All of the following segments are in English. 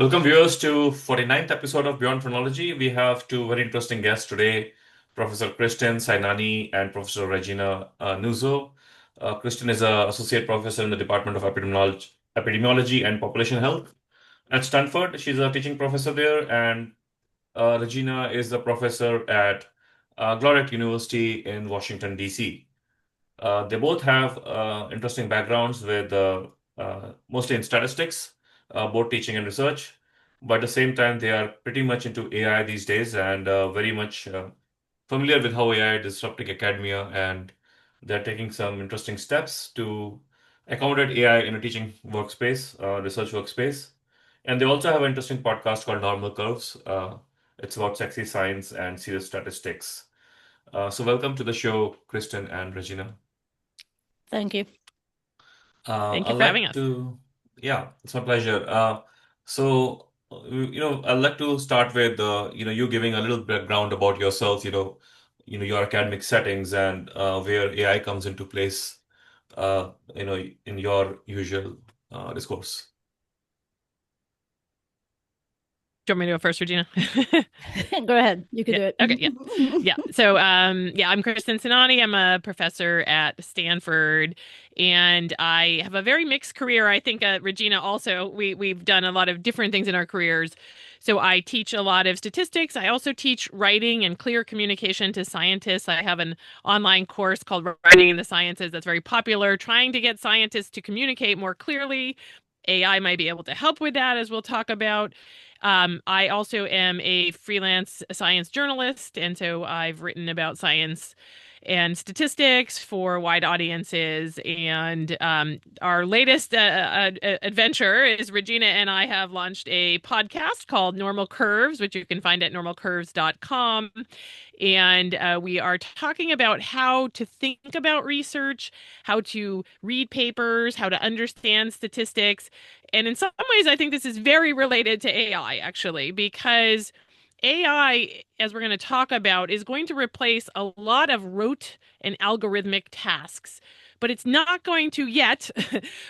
Welcome viewers to 49th episode of Beyond Phrenology. We have two very interesting guests today, Professor Kristin Sainani and Professor Regina Nuzzo. Kristin is an associate professor in the Department of Epidemiology and Population Health at Stanford. She's a teaching professor there, and Regina is a professor at Gloret University in Washington, D.C. They both have interesting backgrounds with mostly in statistics, both teaching and research. But at the same time, they are pretty much into AI these days and very much familiar with how AI is disrupting academia. And they're taking some interesting steps to accommodate AI in a teaching workspace, research workspace. And they also have an interesting podcast called Normal Curves. It's about sexy science and serious statistics. So, welcome to the show, Kristen and Regina. Thank you. Thank I'd you for having like us. to, yeah, it's my pleasure. I'd like to start with, you giving a little background about yourself, your academic settings and where AI comes into place, in your usual discourse. Do you want me to go first, Regina? Go ahead. You can do it. Okay, yeah. So, I'm Kristin Sainani. I'm a professor at Stanford, and I have a very mixed career. I think Regina also. We've done a lot of different things in our careers. So I teach a lot of statistics. I also teach writing and clear communication to scientists. I have an online course called Writing in the Sciences that's very popular, trying to get scientists to communicate more clearly. AI might be able to help with that, as we'll talk about. I also am a freelance science journalist, and so I've written about science and statistics for wide audiences. And our latest adventure is Regina and I have launched a podcast called Normal Curves, which you can find at normalcurves.com. And we are talking about how to think about research, how to read papers, how to understand statistics. And in some ways, I think this is very related to AI, actually, because AI, as we're going to talk about, is going to replace a lot of rote and algorithmic tasks, but it's not going to yet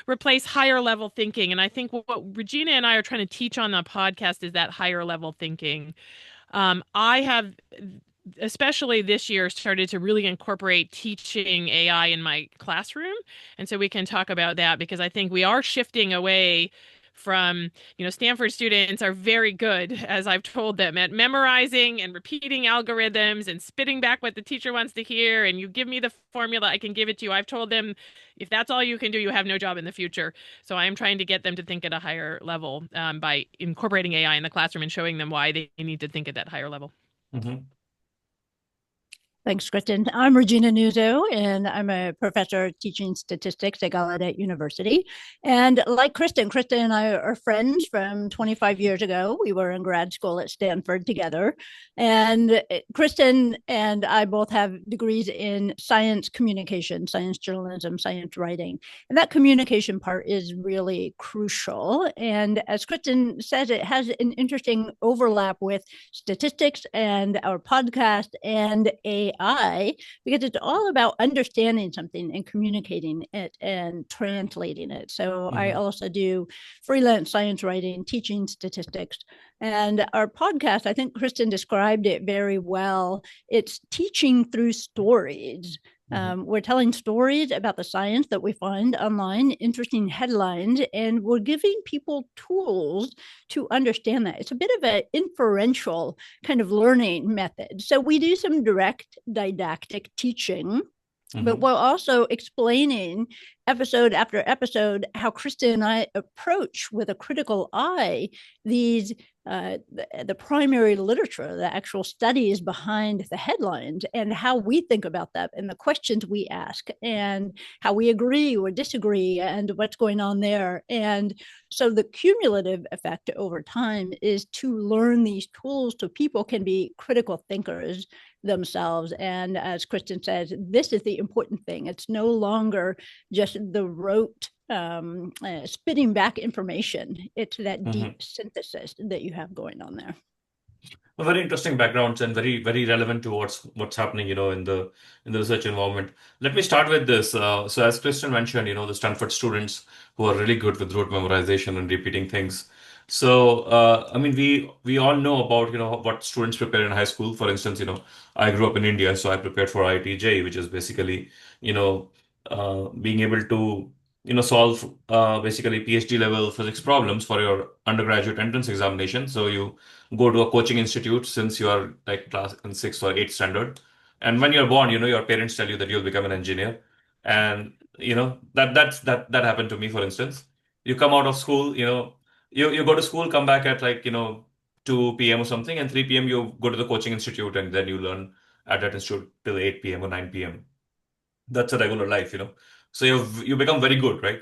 replace higher level thinking. And I think what Regina and I are trying to teach on the podcast is that higher level thinking. I have, especially this year, started to really incorporate teaching AI in my classroom. And so we can talk about that because I think we are shifting away from, Stanford students are very good, as I've told them, at memorizing and repeating algorithms and spitting back what the teacher wants to hear. And you give me the formula, I can give it to you. I've told them if that's all you can do, you have no job in the future. So I am trying to get them to think at a higher level by incorporating AI in the classroom and showing them why they need to think at that higher level. Mm-hmm. Thanks, Kristin. I'm Regina Nuzzo, and I'm a professor teaching statistics at Gallaudet University. And like Kristin and I are friends from 25 years ago. We were in grad school at Stanford together. And Kristin and I both have degrees in science communication, science journalism, science writing. And that communication part is really crucial. And as Kristin says, it has an interesting overlap with statistics and our podcast and AI, because it's all about understanding something and communicating it and translating it. So I also do freelance science writing, teaching statistics. And our podcast, I think Kristin described it very well. It's teaching through stories. We're telling stories about the science that we find online, interesting headlines, and we're giving people tools to understand that. It's a bit of an inferential kind of learning method. So we do some direct didactic teaching, but we're also explaining episode after episode how Kristin and I approach with a critical eye these the primary literature, the actual studies behind the headlines, and how we think about that, and the questions we ask, and how we agree or disagree, and what's going on there. And so the cumulative effect over time is to learn these tools so people can be critical thinkers themselves. And as Kristin says, this is the important thing. It's no longer just the rote spitting back information. It's that deep synthesis that you have going on there. Well, very interesting backgrounds and very, very relevant to what's happening, in the research environment. Let me start with this. So as Kristen mentioned, the Stanford students who are really good with rote memorization and repeating things. So, I mean, we all know about, what students prepare in high school. For instance, I grew up in India, so I prepared for IIT, which is basically, you know, being able to, solve basically PhD level physics problems for your undergraduate entrance examination. So you go to a coaching institute since you are like class in sixth or eighth standard, and when you're born, your parents tell you that you'll become an engineer, and that happened to me, for instance. You come out of school, you go to school, come back at like, 2 p.m. or something, and 3 p.m. you go to the coaching institute, and then you learn at that institute till 8 p.m. or 9 p.m. That's a regular life, So you become very good, right?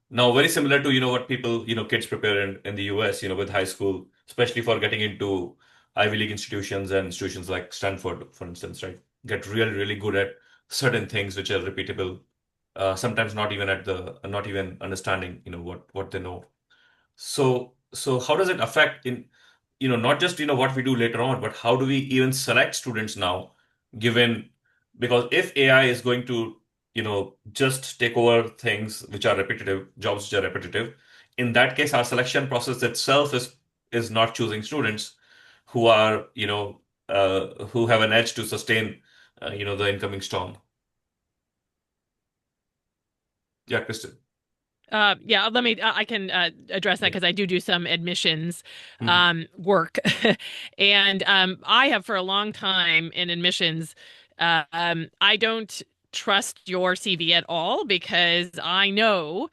Now, very similar to, what people, kids prepare in the US, with high school, especially for getting into Ivy League institutions and institutions like Stanford, for instance, right? Get really, really good at certain things which are repeatable. Sometimes not even understanding, what they know. So how does it affect in, not just, what we do later on, but how do we even select students now, given, because if AI is going to, just take over things which are repetitive, jobs which are repetitive, in that case, our selection process itself is not choosing students who are, who have an edge to sustain, the incoming storm. Yeah, Kristen. Yeah, let me, I can address that Yeah. because I do some admissions Mhm. work. And I have for a long time in admissions, I don't trust your CV at all because I know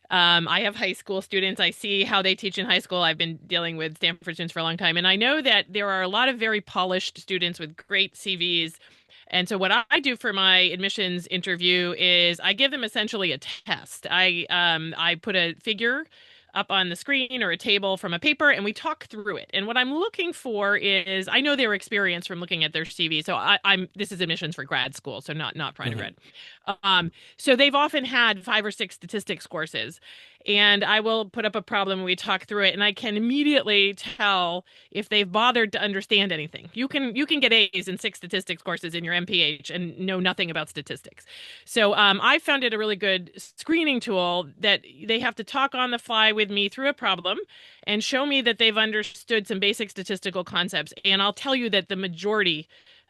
I have high school students. I see how they teach in high school. I've been dealing with Stanford students for a long time. And I know that there are a lot of very polished students with great CVs. And so what I do for my admissions interview is I give them essentially a test. I put a figure up on the screen or a table from a paper and we talk through it. And what I'm looking for is I know their experience from looking at their CV. So I'm this is admissions for grad school, so not private Mhm. grad. So they've often had 5 or 6 statistics courses. And I will put up a problem and we talk through it, and I can immediately tell if they've bothered to understand anything. You can get A's in 6 statistics courses in your MPH and know nothing about statistics. So I found it a really good screening tool that they have to talk on the fly with me through a problem and show me that they've understood some basic statistical concepts. And I'll tell you that the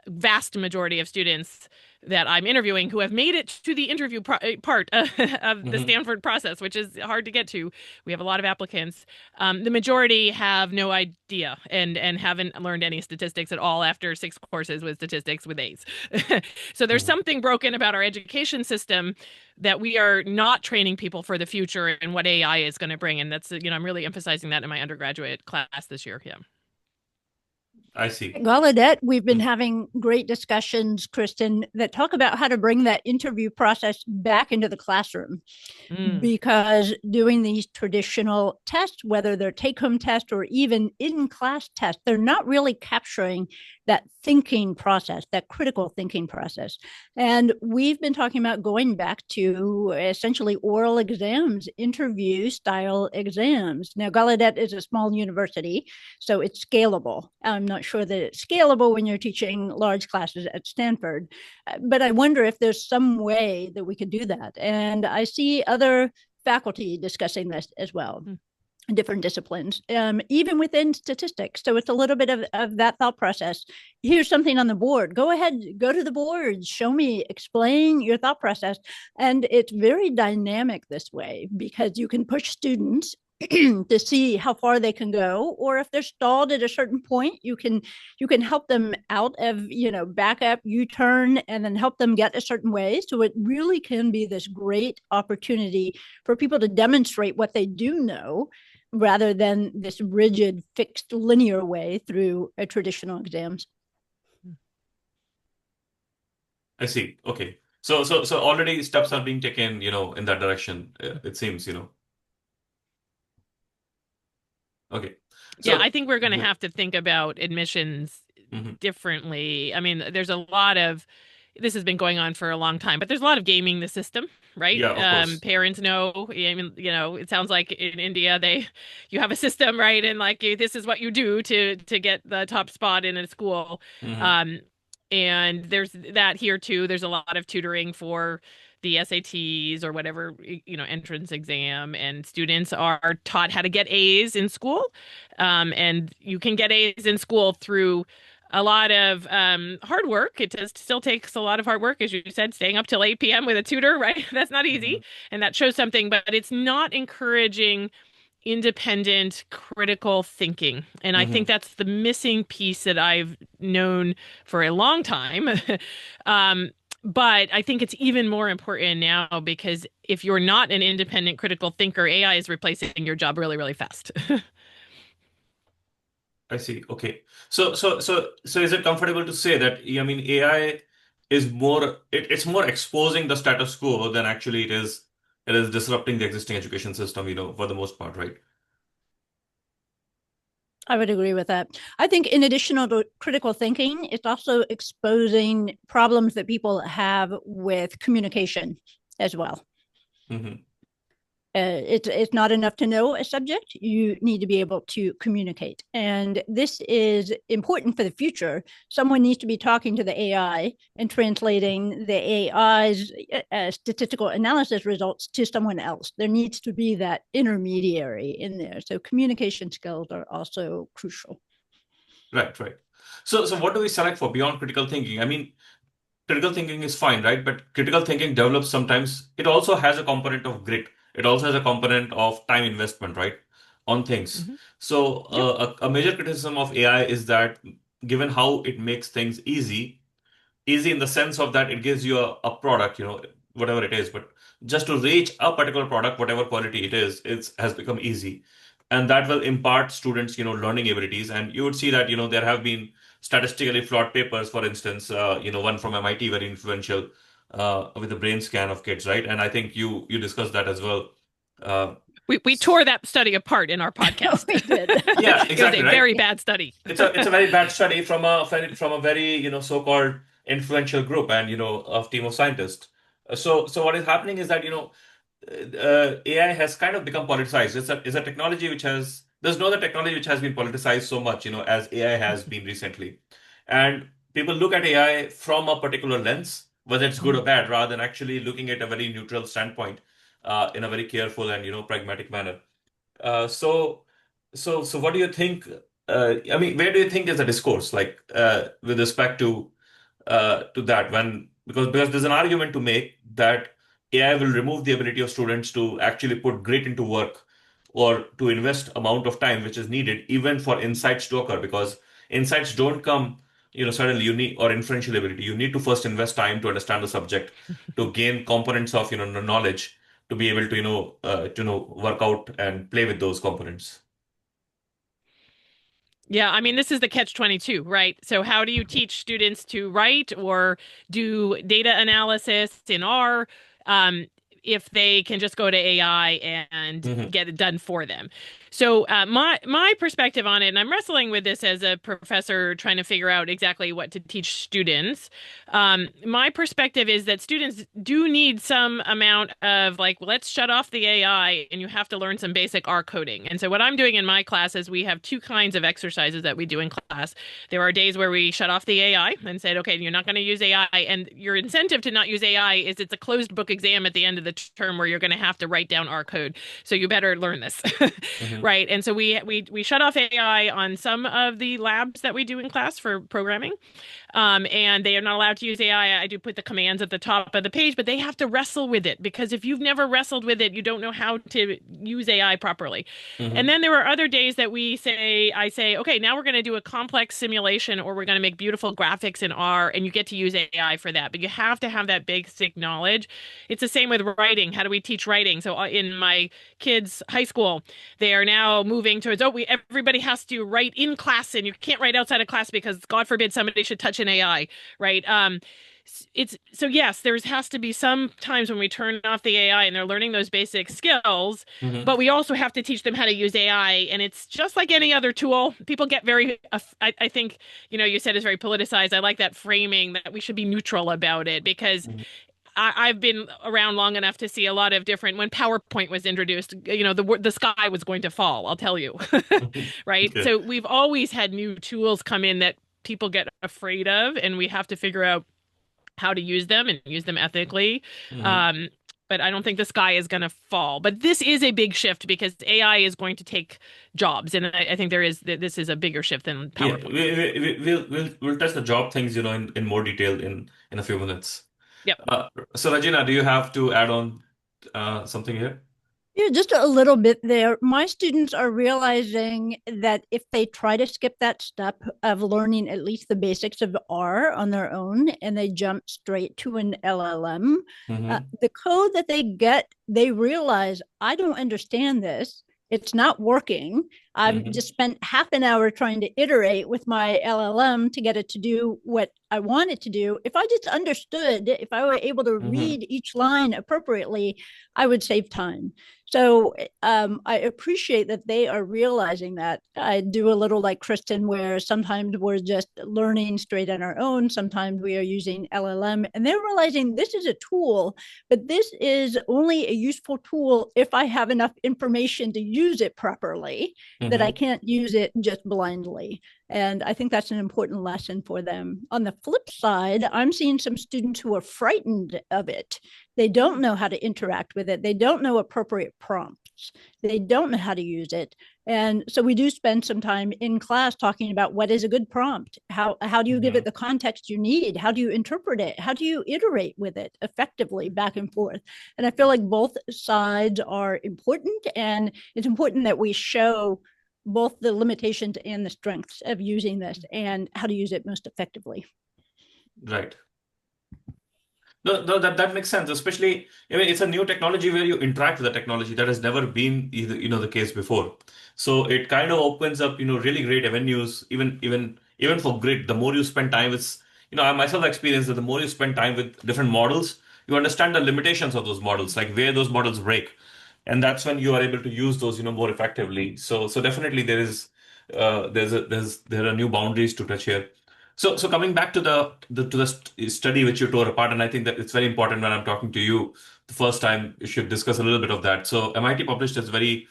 vast majority of students that I'm interviewing who have made it to the interview part of the Mhm. Stanford process, which is hard to get to. We have a lot of applicants. The majority have no idea and haven't learned any statistics at all after 6 courses with statistics with A's. So there's Mhm. something broken about our education system that we are not training people for the future and what AI is going to bring. And that's, I'm really emphasizing that in my undergraduate class this year. Yeah. I see. Gallaudet, we've been Mhm. having great discussions, Kristin, that talk about how to bring that interview process back into the classroom. Mm. Because doing these traditional tests, whether they're take home tests or even in class tests, they're not really capturing that thinking process, that critical thinking process. And we've been talking about going back to essentially oral exams, interview style exams. Now, Gallaudet is a small university, so it's scalable. I'm not sure that it's scalable when you're teaching large classes at Stanford, but I wonder if there's some way that we could do that. And I see other faculty discussing this as well, different disciplines, even within statistics. So it's a little bit of that thought process. Here's something on the board. Go ahead, go to the board, show me, explain your thought process. And it's very dynamic this way because you can push students to see how far they can go, or if they're stalled at a certain point, you can help them out of, back up, U-turn, and then help them get a certain way. So it really can be this great opportunity for people to demonstrate what they do know rather than this rigid, fixed, linear way through a traditional exams. I see. Okay. So already steps are being taken, in that direction, it seems, Okay. Yeah, I So, think we're going to yeah. have to think about admissions Mhm. differently. I mean, there's a lot of this has been going on for a long time, but there's a lot of gaming the system, right? Yeah, of course. Parents know. I mean, it sounds like in India you have a system, right? And like this is what you do to get the top spot in a school. Hmm. Um, and there's that here too. There's a lot of tutoring for the SATs or whatever, entrance exam, and students are taught how to get A's in school. And you can get A's in school through a lot of hard work. Still takes a lot of hard work, as you said, staying up till 8 p.m. with a tutor, right? That's not easy. And that shows something, but it's not encouraging independent, critical thinking. And I think that's the missing piece that I've known for a long time. But I think it's even more important now, because if you're not an independent, critical thinker, AI is replacing your job really, really fast. I see. Okay. So is it comfortable to say that, I mean, AI is it's more exposing the status quo than actually it is disrupting the existing education system, for the most part, right? I would agree with that. I think in addition to critical thinking, it's also exposing problems that people have with communication as well. It's not enough to know a subject. You need to be able to communicate. And this is important for the future. Someone needs to be talking to the AI and translating the AI's statistical analysis results to someone else. There needs to be that intermediary in there. So communication skills are also crucial. Right. So what do we select for beyond critical thinking? I mean, critical thinking is fine, right? But critical thinking develops sometimes. It also has a component of grit. It also has a component of time investment, right, on things. So a major criticism of AI is that given how it makes things easy in the sense of that it gives you a product, whatever it is, but just to reach a particular product, whatever quality it is, it has become easy. And that will impart students, learning abilities. And you would see that, there have been statistically flawed papers, for instance, one from MIT, very influential, with a brain scan of kids, right? And I think you discussed that as well. We tore that study apart in our podcast. We did. Yeah, exactly. It was a right? very bad study. It's a very bad study from a very so-called influential group and a team of scientists. So what is happening is that AI has kind of become politicized. It's a technology which there's no other technology which has been politicized so much as AI has been recently, and people look at AI from a particular lens, whether it's good or bad, rather than actually looking at a very neutral standpoint, in a very careful and pragmatic manner. So what do you think? I mean, where do you think is the discourse, like, with respect to that? Because there's an argument to make that AI will remove the ability of students to actually put grit into work or to invest amount of time which is needed even for insights to occur, because insights don't come suddenly. You need, or inferential ability, you need to first invest time to understand the subject, to gain components of knowledge, to be able to work out and play with those components. Yeah, I mean, this is the catch-22, right? So how do you teach students to write or do data analysis in R, if they can just go to AI and get it done for them? So my perspective on it, and I'm wrestling with this as a professor trying to figure out exactly what to teach students. My perspective is that students do need some amount of, like, let's shut off the AI and you have to learn some basic R coding. And so what I'm doing in my class is we have two kinds of exercises that we do in class. There are days where we shut off the AI and said, okay, you're not going to use AI. And your incentive to not use AI is it's a closed book exam at the end of the term where you're going to have to write down R code. So you better learn this. Right. And so we shut off AI on some of the labs that we do in class for programming. And they are not allowed to use AI. I do put the commands at the top of the page, but they have to wrestle with it, because if you've never wrestled with it, you don't know how to use AI properly. And then there are other days that I say, okay, now we're going to do a complex simulation, or we're going to make beautiful graphics in R, and you get to use AI for that. But you have to have that basic knowledge. It's the same with writing. How do we teach writing? So in my kids' high school, they are now moving towards, everybody has to write in class, and you can't write outside of class because God forbid somebody should touch an AI, right? So yes, there has to be some times when we turn off the AI and they're learning those basic skills, but we also have to teach them how to use AI. And it's just like any other tool. People get very, I think, you said it's very politicized. I like that framing, that we should be neutral about it, because I've been around long enough to see a lot of different, when PowerPoint was introduced, the sky was going to fall, I'll tell you, right? Okay. So we've always had new tools come in that people get afraid of, and we have to figure out how to use them and use them ethically. Mhm. But I don't think the sky is going to fall. But this is a big shift because AI is going to take jobs, and I think this is a bigger shift than Yeah, PowerPoint. we'll touch the job things, in more detail in a few minutes. Yep. So Regina, do you have to add on something here? Yeah, just a little bit there. My students are realizing that if they try to skip that step of learning at least the basics of R on their own and they jump straight to an LLM, Mm-hmm. the code that they get, they realize, I don't understand this. It's not working. I've Mm-hmm. just spent half an hour trying to iterate with my LLM to get it to do what I want it to do. If I just understood, if I were able to Mm-hmm. read each line appropriately, I would save time. So I appreciate that they are realizing that. I do a little like Kristin, where sometimes we're just learning straight on our own. Sometimes we are using LLM, and they're realizing this is a tool, but this is only a useful tool if I have enough information to use it properly, that I Mm-hmm. can't use it just blindly. And I think that's an important lesson for them. On the flip side, I'm seeing some students who are frightened of it. They don't know how to interact with it. They don't know appropriate prompts. They don't know how to use it. And so we do spend some time in class talking about what is a good prompt. How do you give Mm-hmm. it the context you need? How do you interpret it? How do you iterate with it effectively back and forth? And I feel like both sides are important, and it's important that we show both the limitations and the strengths of using this and how to use it most effectively. Right. No, that makes sense. Especially, I mean, it's a new technology where you interact with the technology that has never been either, the case before. So it kind of opens up, really great avenues. Even for grit, the more you spend time with, I myself experienced that the more you spend time with different models, you understand the limitations of those models, like where those models break, and that's when you are able to use those, more effectively. So definitely there are new boundaries to touch here. So coming back to the study which you tore apart, and I think that it's very important when I'm talking to you the first time, you should discuss a little bit of that. So MIT published this very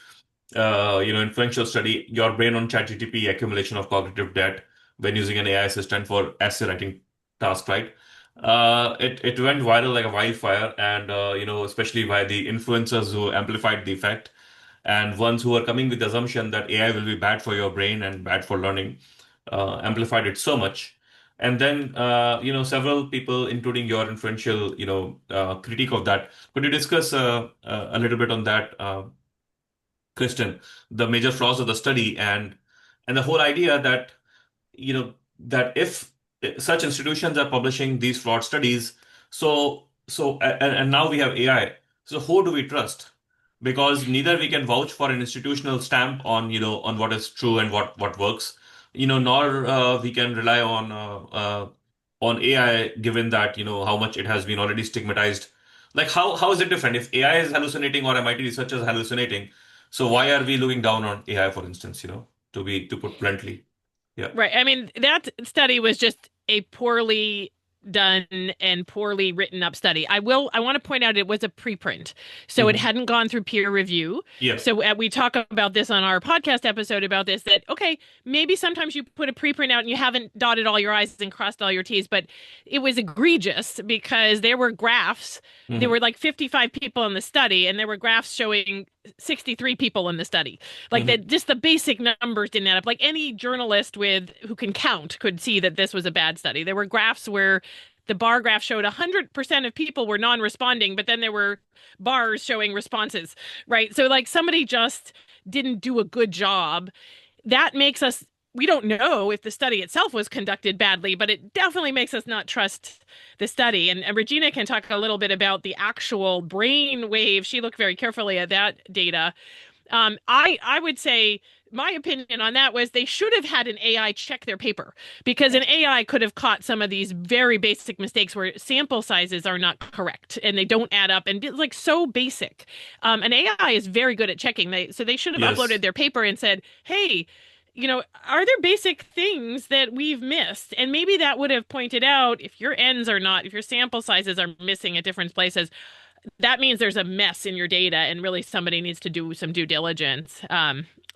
influential study, Your Brain on ChatGPT, Accumulation of Cognitive Debt, when using an AI assistant for essay writing task, right? It went viral like a wildfire, and especially by the influencers who amplified the effect, and ones who are coming with the assumption that AI will be bad for your brain and bad for learning, amplified it so much. And then, several people, including your influential, critique of that. Could you discuss a little bit on that, Kristen, the major flaws of the study, and the whole idea that that if such institutions are publishing these fraud studies, and now we have AI, so who do we trust? Because neither we can vouch for an institutional stamp on on what is true and what works, nor we can rely on AI, given that how much it has been already stigmatized. Like how is it different if AI is hallucinating or MIT researchers are hallucinating? So why are we looking down on AI, for instance? To put bluntly, yeah. Right. I mean, that study was just a poorly done and poorly written up study. I want to point out it was a preprint. So it Hmm. hadn't gone through peer review. Yeah. So we talk about this on our podcast episode about this, that okay, maybe sometimes you put a preprint out and you haven't dotted all your I's and crossed all your T's, but it was egregious because there were graphs. There Hmm. were like 55 people in the study, and there were graphs showing 63 people in the study. Like Hmm. that, just the basic numbers didn't add up. Like any journalist with who can count could see that this was a bad study. There were graphs where the bar graph showed 100% of people were non-responding, but then there were bars showing responses, right? So like somebody just didn't do a good job. That makes us, we don't know if the study itself was conducted badly, but it definitely makes us not trust the study. And Regina can talk a little bit about the actual brain wave. She looked very carefully at that data. I would say my opinion on that was they should have had an AI check their paper, because an AI could have caught some of these very basic mistakes where sample sizes are not correct and they don't add up, and it's like so basic. An AI is very good at checking. So they should have Yes. uploaded their paper and said, hey, are there basic things that we've missed? And maybe that would have pointed out if your ends are not, if your sample sizes are missing at different places, that means there's a mess in your data, and really somebody needs to do some due diligence.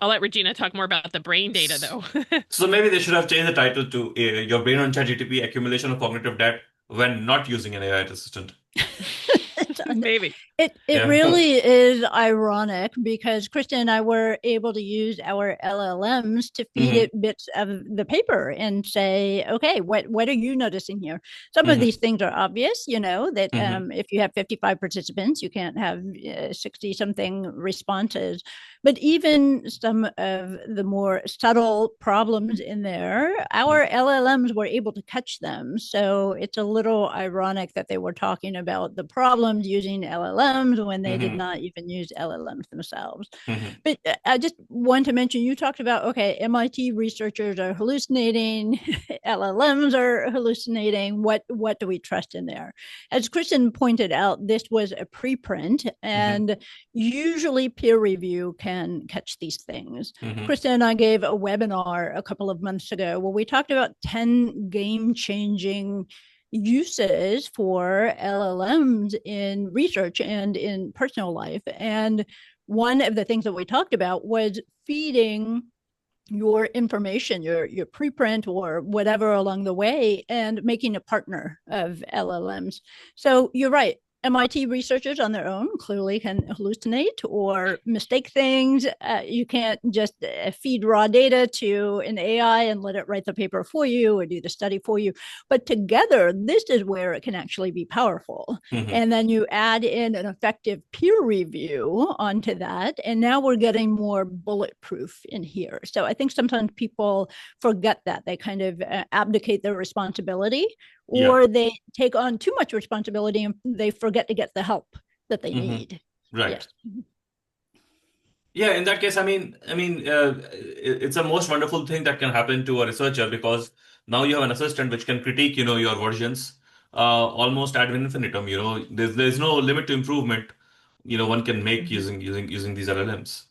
I'll let Regina talk more about the brain data, S- though. So maybe they should have changed the title to Your Brain on ChatGPT, Accumulation of Cognitive Debt, when not using an AI assistant. Maybe. It Yeah. really is ironic because Kristin and I were able to use our LLMs to feed Mhm. it bits of the paper and say, okay, what are you noticing here? Some of Mhm. these things are obvious, that Mhm. if you have 55 participants, you can't have 60 something responses. But even some of the more subtle problems in there, our LLMs were able to catch them. So it's a little ironic that they were talking about the problems using LLMs when they did Mhm. not even use LLMs themselves. Mhm. But I just want to mention, you talked about, okay, MIT researchers are hallucinating, LLMs are hallucinating. What do we trust in there? As Kristin pointed out, this was a preprint, and usually peer review can catch these things. Mhm. Kristin and I gave a webinar a couple of months ago where we talked about 10 game-changing uses for LLMs in research and in personal life. And one of the things that we talked about was feeding your information, your preprint or whatever along the way, and making a partner of LLMs. So you're right. MIT researchers on their own clearly can hallucinate or mistake things. You can't just feed raw data to an AI and let it write the paper for you or do the study for you. But together, this is where it can actually be powerful. Mhm. And then you add in an effective peer review onto that. And now we're getting more bulletproof in here. So I think sometimes people forget that. They kind of abdicate their responsibility, Yeah. or they take on too much responsibility and they forget to get the help that they need. Right. Yes. Yeah, in that case, it's a most wonderful thing that can happen to a researcher because now you have an assistant which can critique, your versions, almost ad infinitum. There's no limit to improvement, one can make using these LLMs.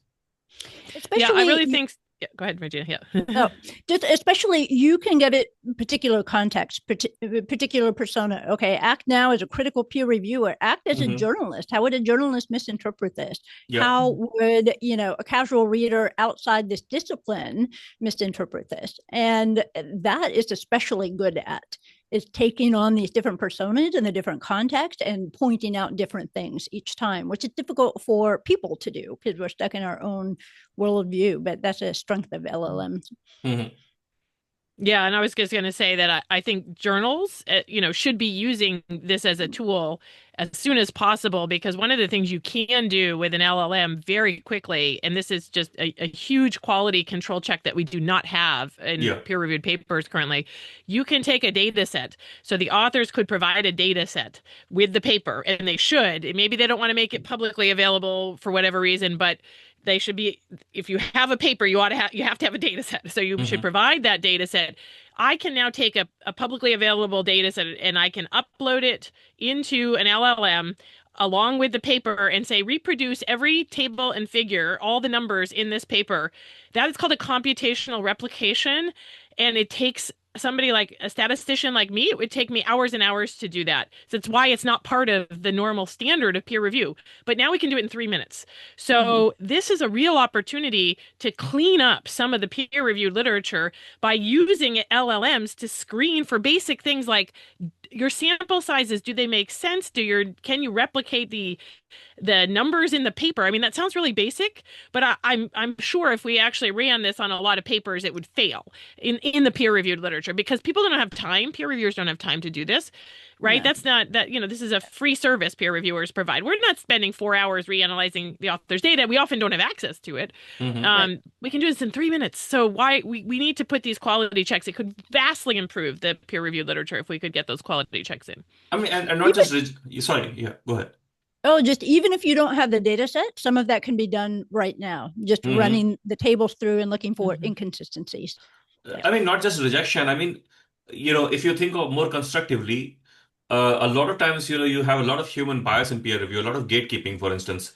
Yeah, I really Especially, think. Yeah, go ahead, Regina. Yeah. oh, just especially you can give it particular context, particular persona. Okay, act now as a critical peer reviewer. Act as a Hmm. journalist. How would a journalist misinterpret this? Yeah. How would a casual reader outside this discipline misinterpret this? And that is especially good at is taking on these different personas in the different context and pointing out different things each time, which is difficult for people to do because we're stuck in our own worldview. But that's a strength of LLMs. Hmm. Yeah, and I was just going to say that I think journals, should be using this as a tool as soon as possible because one of the things you can do with an LLM very quickly, and this is just a huge quality control check that we do not have in Yeah. peer-reviewed papers currently, you can take a data set. So the authors could provide a data set with the paper, and they should. Maybe they don't want to make it publicly available for whatever reason, but they should be, if you have a paper, you have to have a data set. So you should Hmm. provide that data set. I can now take a publicly available data set and I can upload it into an LLM along with the paper and say reproduce every table and figure, all the numbers in this paper. That is called a computational replication, and it takes somebody like a statistician like me, it would take me hours and hours to do that. So that's why it's not part of the normal standard of peer review. But now we can do it in 3 minutes. So this is a real opportunity to clean up some of the peer-reviewed literature by using LLMs to screen for basic things like your sample sizes. Do they make sense? Can you replicate the numbers in the paper? I mean, that sounds really basic, but I'm sure if we actually ran this on a lot of papers, it would fail in the peer-reviewed literature because people don't have time. Peer reviewers don't have time to do this, right? No. That's not that, this is a free service peer reviewers provide. We're not spending 4 hours reanalyzing the author's data. We often don't have access to it. Hmm. Right. We can do this in 3 minutes. So why we need to put these quality checks. It could vastly improve the peer-reviewed literature if we could get those quality checks in. And not Even just sorry, yeah, go ahead. just even if you don't have the data set, some of that can be done right now. Just Hmm. running the tables through and looking for inconsistencies. Yeah. Not just rejection. If you think of more constructively, a lot of times, you have a lot of human bias in peer review, a lot of gatekeeping, for instance,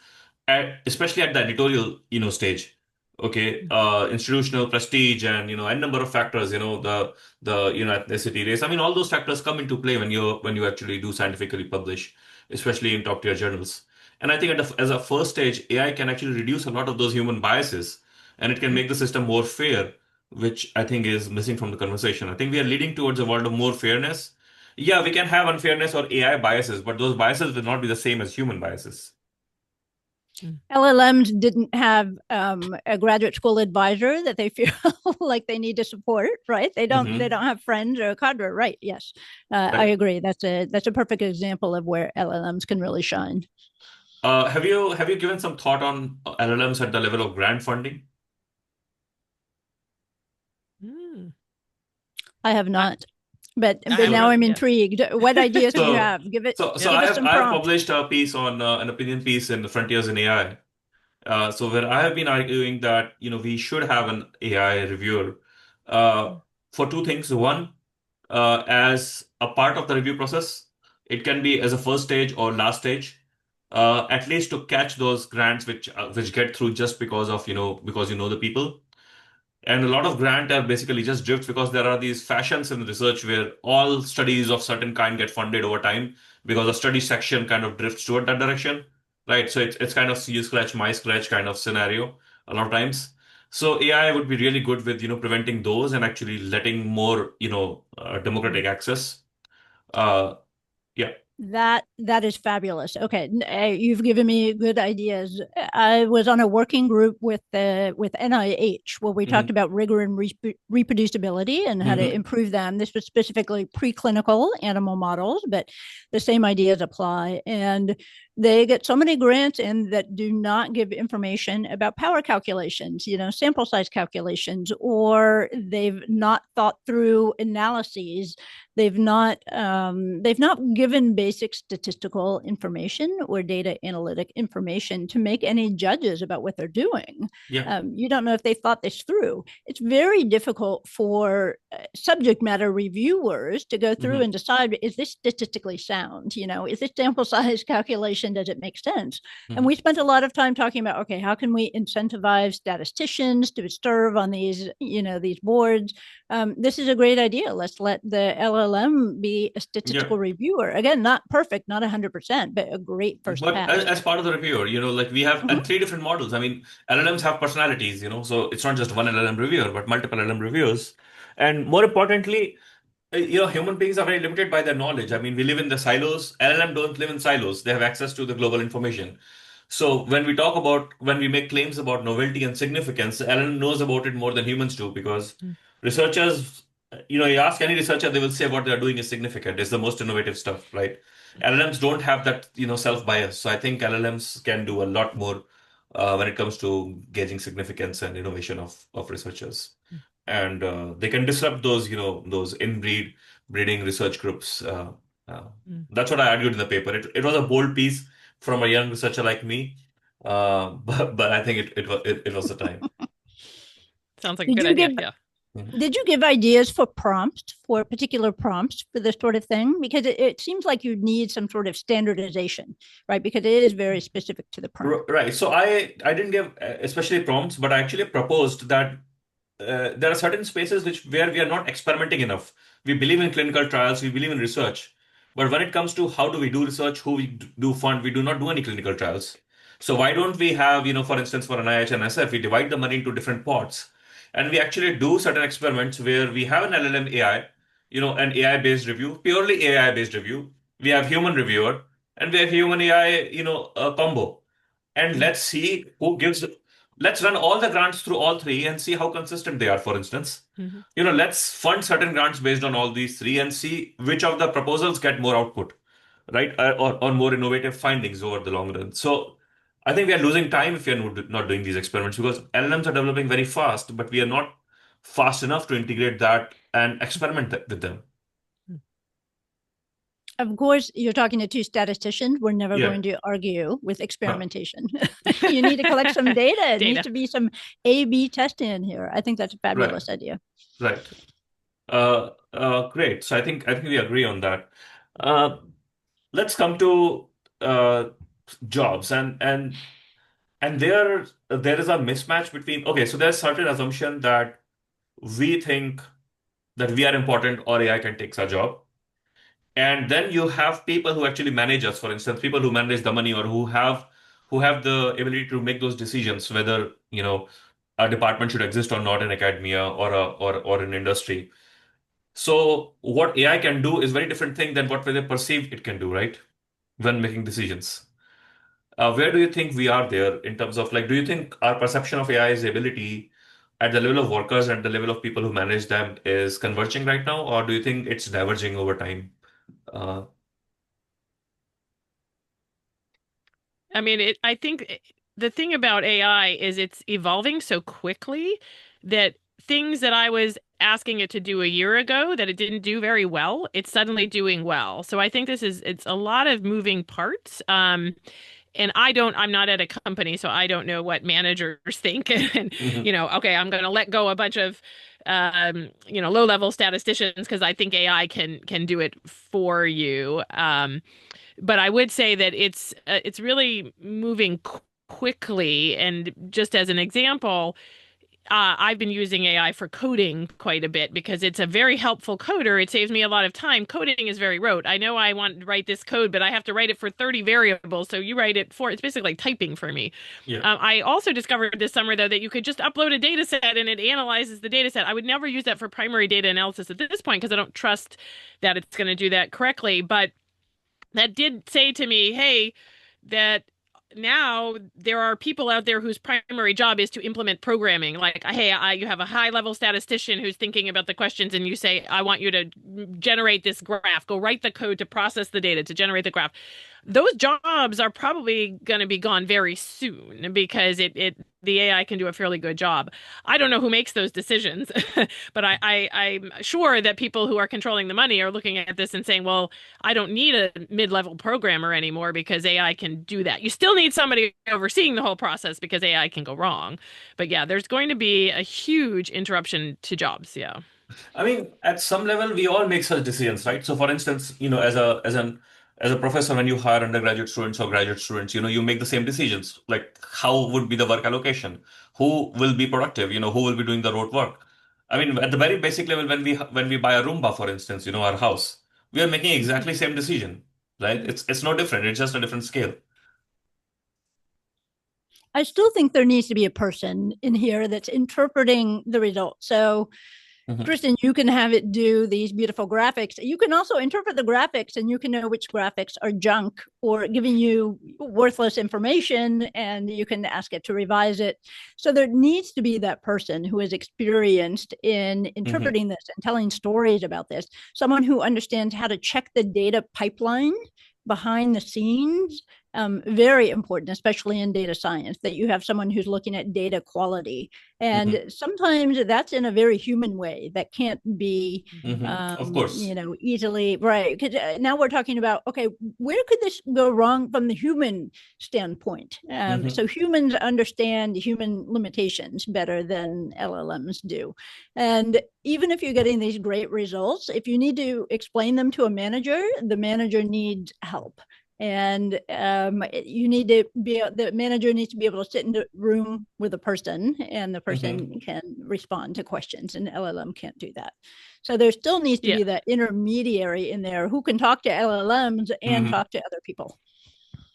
especially at the editorial, stage. Okay, institutional prestige and n number of factors. The ethnicity, race. All those factors come into play when you actually do scientifically publish, especially in top tier journals. And I think as a first stage, AI can actually reduce a lot of those human biases, and it can make the system more fair, which I think is missing from the conversation. I think we are leading towards a world of more fairness, Yeah, we can have unfairness or AI biases, but those biases will not be the same as human biases. LLMs didn't have a graduate school advisor that they feel like they need to support, right? They don't. They don't have friends or a cadre, right? Yes, I agree. That's a perfect example of where LLMs can really shine. Have you given some thought on LLMs at the level of grant funding? I have not, but I now will, I'm yeah. intrigued. What ideas do you have? Give So us some I've prompts. published a piece on an opinion piece in the Frontiers in AI. So where I have been arguing that we should have an AI reviewer for two things. One, as a part of the review process, it can be as a first stage or last stage, at least to catch those grants which get through just because of because the people. And a lot of grant are basically just drifts because there are these fashions in research where all studies of certain kind get funded over time because the study section kind of drifts toward that direction, right? So it's kind of you scratch, my scratch kind of scenario a lot of times. So AI would be really good with preventing those and actually letting more democratic access. Uh, yeah. That is fabulous. Okay, you've given me good ideas. I was on a working group with NIH where we talked Hmm. about rigor and reproducibility and how to Hmm. improve them. This was specifically preclinical animal models, but the same ideas apply. And they get so many grants in that do not give information about power calculations, sample size calculations, or they've not thought through analyses. They've not given basic statistical information or data analytic information to make any judges about what they're doing. Yeah. You don't know if they thought this through. It's very difficult for subject matter reviewers to go through Hmm. and decide, is this statistically sound? Is this sample size calculation, does it make sense? And Hmm. we spent a lot of time talking about, okay, how can we incentivize statisticians to serve on these boards? This is a great idea. Let's let the LLM be a Yeah. statistical reviewer. Again, not perfect, not 100%, but a great first But pass. as part of the reviewer, like we have Mhm. and three different models. I mean, LLMs have personalities, so it's not just one LLM reviewer, but multiple LLM reviewers. And more importantly, human beings are very limited by their knowledge. I mean, we live in the silos. LLM don't live in silos. They have access to the global information. So when we make claims about novelty and significance, LLM knows about it more than humans do because researchers, you ask any researcher, they will say what they're doing is significant. It's the most innovative stuff, right? LLMs don't have that, self-bias. So I think LLMs can do a lot more when it comes to gauging significance and innovation of researchers. And they can disrupt those, those breeding research groups. Uh, that's what I argued in the paper. It was a bold piece from a young researcher like me, but I think it was the time. Sounds like a Did good you idea. give Yeah. Mhm. did you give ideas for particular prompts for this sort of thing? Because it seems like you need some sort of standardization, right? Because it is very specific to the prompt. Right. So I didn't give especially prompts, but I actually proposed that there are certain spaces where we are not experimenting enough. We believe in clinical trials, we believe in research, but when it comes to how do we do research, who we do fund, we do not do any clinical trials. So why don't we have, for instance, for NIH and SF, we divide the money into different pots, and we actually do certain experiments where we have an LLM AI, an AI-based review, purely AI-based review. We have human reviewer, and we have human AI, a combo, and let's run all the grants through all three and see how consistent they are, for instance. Mm-hmm. Let's fund certain grants based on all these three and see which of the proposals get more output, right? Or more innovative findings over the long run. So I think we are losing time if we are not doing these experiments because LLMs are developing very fast, but we are not fast enough to integrate that and experiment with them. Of course, you're talking to two statisticians. We're never Yeah. going to argue with Huh. experimentation. You need to collect some data. It needs to be some A/B testing in here. I think that's a fabulous idea. Right. Great. So I think we agree on that. Uh, let's come to uh, jobs and there is a mismatch between. Okay, so there's certain assumption that we think that we are important or AI can take our job, and then you have people who actually manage us. For instance, people who manage the money or who have the ability to make those decisions whether a department should exist or not in academia or in industry. So what AI can do is very different thing than what they perceive it can do, right? When making decisions. Where do you think we are there in terms of like, do you think our perception of AI's ability at the level of workers and the level of people who manage them is converging right now, or do you think it's diverging over time? Uh, I mean, I think the thing about AI is it's evolving so quickly that things that I was asking it to do a year ago that it didn't do very well, it's suddenly doing well. So I think it's a lot of moving parts. And I'm not at a company, so I don't know what managers think. And, mhm. okay, I'm going to let go a bunch of, low-level statisticians because I think AI can do it for you. But I would say that it's really moving quickly. And just as an example, I've been using AI for coding quite a bit because it's a very helpful coder. It saves me a lot of time. Coding is very rote. I know I want to write this code, but I have to write it for 30 variables. So you write it for, it's basically like typing for me. Yeah. I also discovered this summer, though, that you could just upload a data set and it analyzes the data set. I would never use that for primary data analysis at this point because I don't trust that it's going to do that correctly. But that did say to me, hey, that now there are people out there whose primary job is to implement programming. Like, hey, you have a high level statistician who's thinking about the questions, and you say, I want you to generate this graph, go write the code to process the data to generate the graph. Those jobs are probably going to be gone very soon because the AI can do a fairly good job. I don't know who makes those decisions, but I'm sure that people who are controlling the money are looking at this and saying, well, I don't need a mid-level programmer anymore because AI can do that. You still need somebody overseeing the whole process because AI can go wrong. But yeah, there's going to be a huge interruption to jobs. Yeah. I mean, at some level, we all make such decisions, right? So, for instance, as a professor, when you hire undergraduate students or graduate students, you make the same decisions. Like, how would be the work allocation? Who will be productive? Who will be doing the rote work? I mean, at the very basic level, when we buy a Roomba, for instance, our house, we are making exactly same decision, right? It's no different. It's just a different scale. I still think there needs to be a person in here that's interpreting the results. So, Mhm. Kristin, you can have it do these beautiful graphics. You can also interpret the graphics and you can know which graphics are junk or giving you worthless information, and you can ask it to revise it. So there needs to be that person who is experienced in Mhm. interpreting this and telling stories about this, someone who understands how to check the data pipeline behind the scenes. Very important, especially in data science, that you have someone who's looking at data quality. Mhm. And sometimes that's in a very human way that can't be, Mhm. Of course. easily, right. Because now we're talking about, okay, where could this go wrong from the human standpoint? Mhm. So humans understand human limitations better than LLMs do. And even if you're getting these great results, if you need to explain them to a manager, the manager needs help. And you need to be, the manager needs to be able to sit in the room with a person, and the Mhm. person can respond to questions, and LLM can't do that. So there still needs to Yeah. be that intermediary in there who can talk to LLMs and Mhm. talk to other people.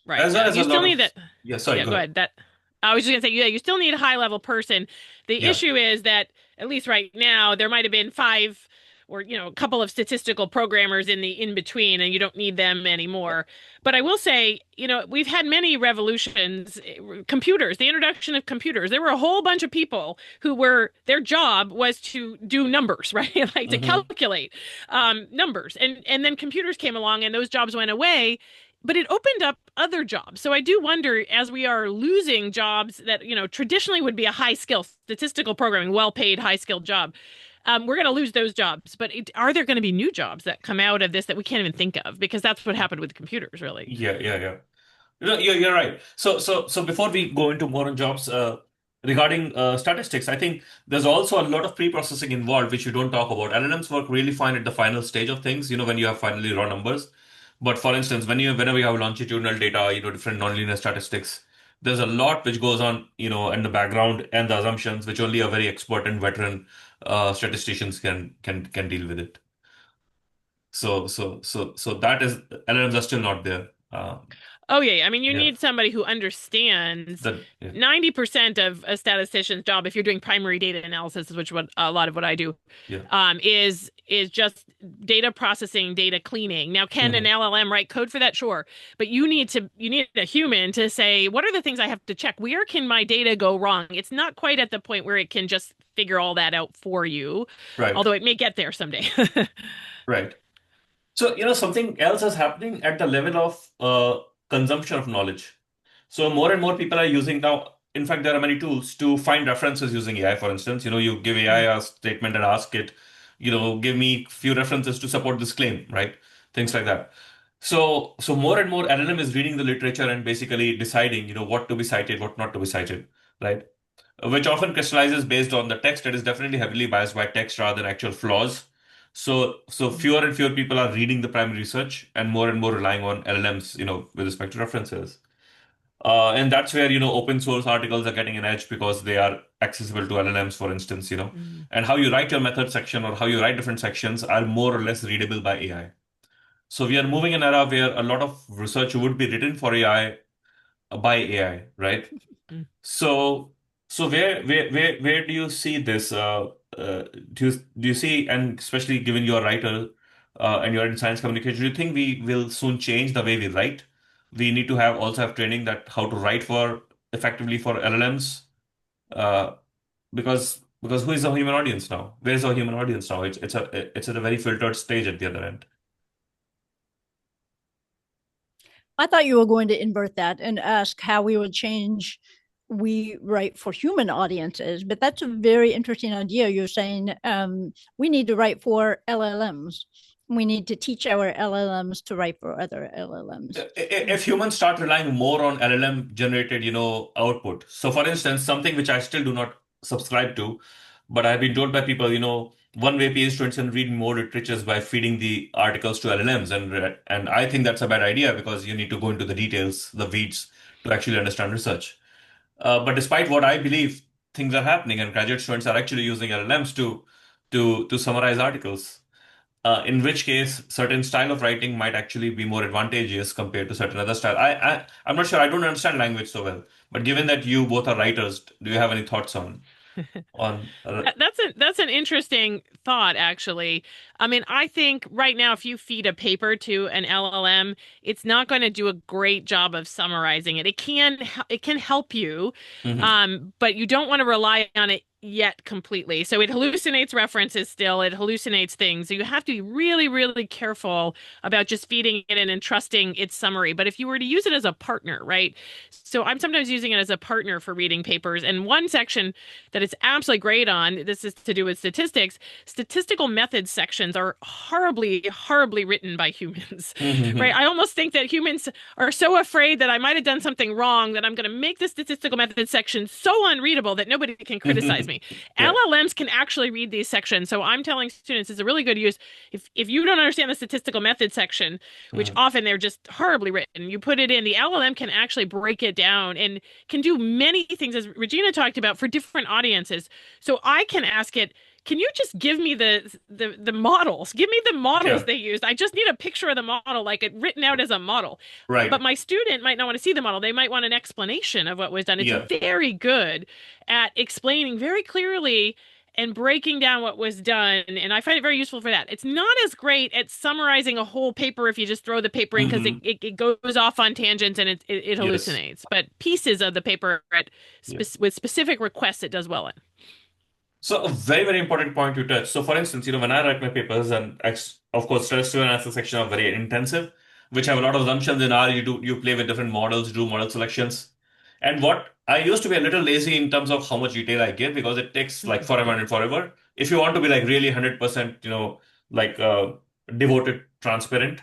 Right. As well Yeah. as a You still lot need of, that. yeah, sorry, Yeah, go go ahead. ahead. That I was just gonna say, yeah, you still need a high level person. The Yeah. issue is that at least right now there might have been five or a couple of statistical programmers in between, and you don't need them anymore. But I will say, we've had many revolutions. Computers, the introduction of computers. There were a whole bunch of people who were their job was to do numbers, right? Like to Mhm. calculate numbers, and then computers came along, and those jobs went away, but it opened up other jobs. So I do wonder, as we are losing jobs that, traditionally would be a high skill statistical programming, well paid, high skilled job, we're going to lose those jobs. But are there going to be new jobs that come out of this that we can't even think of? Because that's what happened with computers, really. Yeah, yeah, yeah. You're right. So before we go into more on jobs, regarding statistics, I think there's also a lot of pre-processing involved, which you don't talk about. LLMs work really fine at the final stage of things, when you have finally raw numbers. But for instance, whenever you have longitudinal data, different nonlinear statistics, there's a lot which goes on, in the background and the assumptions, which only a very expert and veteran statisticians can deal with it. So that is LLMs are still not there. Oh, yeah. I mean, you Yeah. need somebody who understands Yeah. 90% of a statistician's job, if you're doing primary data analysis, which what a lot of what I do, Yeah. is just data processing, data cleaning. Now, can an Mhm. LLM write code for that? Sure. But you need a human to say, what are the things I have to check? Where can my data go wrong? It's not quite at the point where it can just figure all that out for you, Right. although it may get there someday. Right. So, something else is happening at the level of consumption of knowledge. So more and more people are using now. In fact, there are many tools to find references using AI. For instance, you give AI a statement and ask it, give me few references to support this claim, right? Things like that. So more and more LLM is reading the literature and basically deciding, what to be cited, what not to be cited, right? Which often crystallizes based on the text. It is definitely heavily biased by text rather than actual flaws. So fewer and fewer people are reading the primary research and more relying on LLMs, with respect to references. And that's where, open source articles are getting an edge because they are accessible to LLMs, for instance, Mm. and how you write your method section or how you write different sections are more or less readable by AI. So we are moving an era where a lot of research would be written for AI by AI, right? Mm. So, so where do you see this? Do you see, and especially given you're a writer and you're in science communication, do you think we will soon change the way we write? We need to also have training that how to write for effectively for LLMs, uh, because who is the human audience now? Where's our human audience now? It's at a very filtered stage at the other end. I thought you were going to invert that and ask how we would change we write for human audiences, but that's a very interesting idea. You're saying we need to write for LLMs. We need to teach our LLMs to write for other LLMs. If humans start relying more on LLM generated, output. So for instance, something which I still do not subscribe to, but I've been told by people, one way PhD students can read more literature is by feeding the articles to LLMs. And I think that's a bad idea because you need to go into the details, the weeds, to actually understand research. But despite what I believe, things are happening and graduate students are actually using LLMs to summarize articles, in which case certain style of writing might actually be more advantageous compared to certain other style. I'm not sure. I don't understand language so well, but given that you both are writers, do you have any thoughts on That's an interesting thought, actually. I mean, I think right now, if you feed a paper to an LLM, it's not going to do a great job of summarizing it. It can help you, Mhm. but you don't want to rely on it yet completely. So it hallucinates references still. It hallucinates things. So you have to be really, really careful about just feeding it in and trusting its summary. But if you were to use it as a partner, right? So I'm sometimes using it as a partner for reading papers. And one section that it's absolutely great on. This is to do with statistics. Statistical methods sections are horribly, horribly written by humans, right? Mhm. I almost think that humans are so afraid that I might have done something wrong that I'm going to make the statistical methods section so unreadable that nobody can criticize me. Yeah. LLMs can actually read these sections. So I'm telling students it's a really good use. If you don't understand the statistical method section, which Mhm. often they're just horribly written, you put it in, the LLM can actually break it down and can do many things, as Regina talked about, for different audiences. So I can ask it, can you just give me the models? Give me the models Yeah. they used. I just need a picture of the model, like it written out as a model. But Right. my student might not want to see the model. They might want an explanation of what was done. It's Yeah. very good at explaining very clearly and breaking down what was done. And I find it very useful for that. It's not as great at summarizing a whole paper if you just throw the paper in because it, Mhm. it, it goes off on tangents and it Yes. hallucinates. But pieces of the paper Yeah. with specific requests it does well in. So a very, very important point you touched. So for instance, when I write my papers, and of course, statistical analysis section are very intensive, which have a lot of assumptions in R. You play with different models, do model selections. And what I used to be a little lazy in terms of how much detail I give because it takes like forever and forever. If you want to be like really 100%, like devoted, transparent.